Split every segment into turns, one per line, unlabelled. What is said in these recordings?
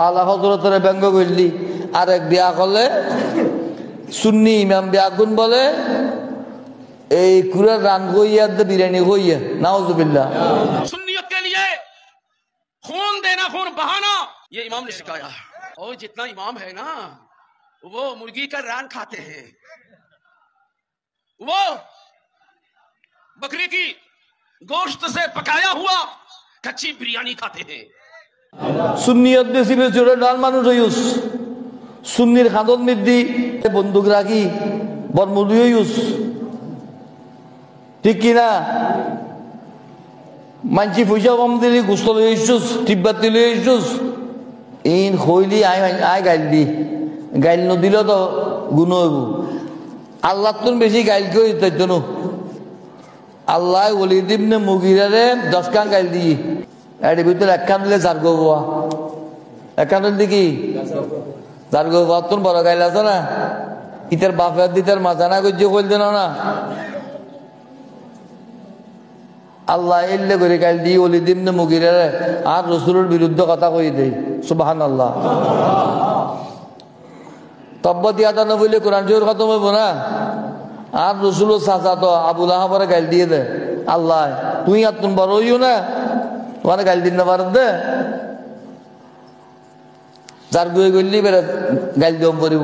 আলা হযরতের ব্যঙ্গ করলি, আর এক বিয়া করলে সুন্নি ইমাম বিয়া গুন বলে এই কুরার রান কইয়া দে বিরিয়ানি কইয়া, नाउजुबिल्लाह।
सुन्नियत के लिए खून देना, खून बहाना, ये इमाम ने सिखाया। और जितना इमाम है ना, वो मुर्गी का रान खाते हैं, वो बकरी की गोश्त से पकाया हुआ कच्ची बिरयानी खाते हैं।
সুন্নিয়ত বেশি বেশি ডাল মানুষ হইউস, সুন্নির খাদত মিদ্দি বন্দুক রাখি বর্মুদি হইউস, ঠিক কিনা? মানছি পয়সা কম দিলি গুস্ত লই আসছুস, তিব্বত লই আসছুস, ইন হইলি আই গাইল দি, গাইল নদিলে তো গুণ হইব। আল্লাহ তুন বেশি গাইল কেউ ইত্যাদি আল্লাহ ওলিদ ইবনে মুগিরারে 10 কান গাইল দিয়ে এর ভিতরে একখান দিলে জারগো গোয়া, একখান দিলে কি জারগো গোয়া। তোর বড় গাইল আছে না, ইতার বাপের দিতার মাথানা গজ্জে কইল দেন না, আল্লাহ এল্লে করে গাইল দিয়ে ওলিদ ইবনে মুগিরারে আর রাসূলের বিরুদ্ধে কথা কই দেই। সুবহানাল্লাহ। তব্বত ইয়াদা না বলে কোরআন শরীফ খতম হইব না, আর রসুলের চাচা তো আবু লাহাবরে গাইল দিয়ে দে, আল্লাহ তুই আর তুমি বড় হইও না, তোমার গাইল দিন না পারেন দে, যার গুয়ে গলি বেড়ে গাইল দিও পড়িব।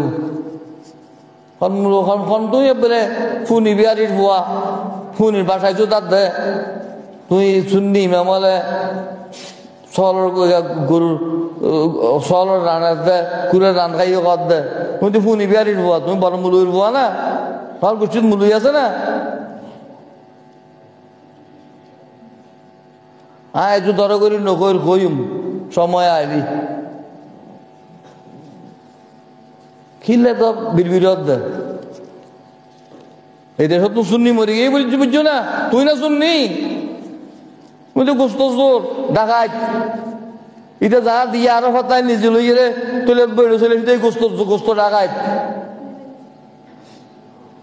তুই এবারে ফুনি বিহারির বুয়া, ফুনির বাসায় তার দে, তুই সুন্নি মেমলে সলর গরুর সলর রান্না দে, কুড়ে রান খাইও কর দে, তুমি তো ফুনি বিহারির বুয়া, তুমি বড় মুলুর বুয়া না, তোমার গোষ্ঠীর মুলুই আছে না। একটু দর করি নকর কইম সময় আইলি খিলে তো বিড়বিড়ত দে, এই দেশ তো শুননি মরি গিয়ে বলছি, বুঝছো না? তুই না শুননি, তুই তো গোস্ত চোর ডাকাত, এটা যা দিয়ে আরো হতায় নিজে লই রে তুলে বইরে চলে গোস্ত গোস্ত ডাকাত,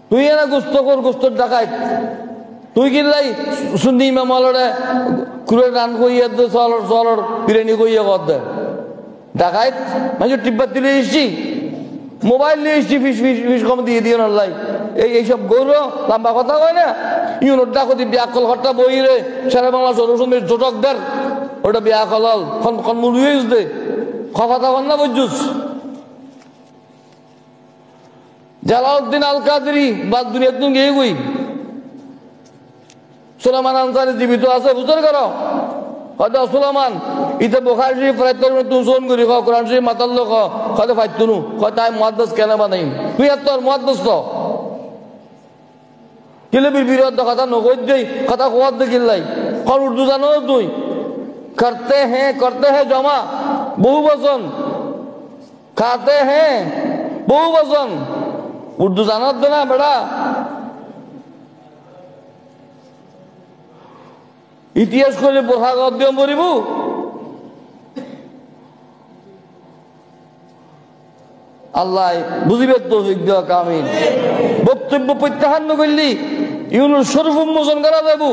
তুই না গোস্ত কর গোস্ত ডাকাত, তুই কিনলাই শুননি ইমাম আলরে কুড়ে রান কইয়া দে, চলর চলর বিরিয়ানি কইয়া কর দে, ডাকাত মানে টিব্বাত দিলে এসছি, মোবাইল নিয়ে এসছি, ফিস ফিস ফিস কম দিয়ে দিও না লাই, এইসব গৌর লম্বা কথা হয় না, ইউনোর ডাকতি বিয়াকল ঘরটা বই রে সারা বাংলা সরসমের জোটকদার ওটা বিয়াকল হল খন মুড়ি হইস দে, কথা কন না বুঝুস। জালাউদ্দিন আল কাদরি বাদ দুনিয়া তুমি গিয়ে গই, সুলাইমান আনসারী জীবিত আছে, বুঝতে করো হয়তো সুলাইমান ইতে বুখারী শরীফ প্রায় তুই শোন করি কোরআন শরীফ মাতাল্লো হয়তো ফাইতুনু হয়তো আমি মুহাদ্দিস কেন বানাই, তুই আর তোর মুহাদ্দিস তো কিলে বিরোধ কথা নকই দেই, কথা কোয়াদ দে কিল্লাই কর উর্দু জানো তুই, করতে হ্যাঁ জমা বহু বচন, খাতে হ্যাঁ বহু বচন, উর্দু জানার দে না বেড়া। ইতিহাস করে বোঝা গদ্যম পড়িব, আল্লাহ বুঝিবে তো কামিল। বক্তব্য প্রত্যাহার করলি ইউনুস শরীফ উন্মোচন করা যাবো।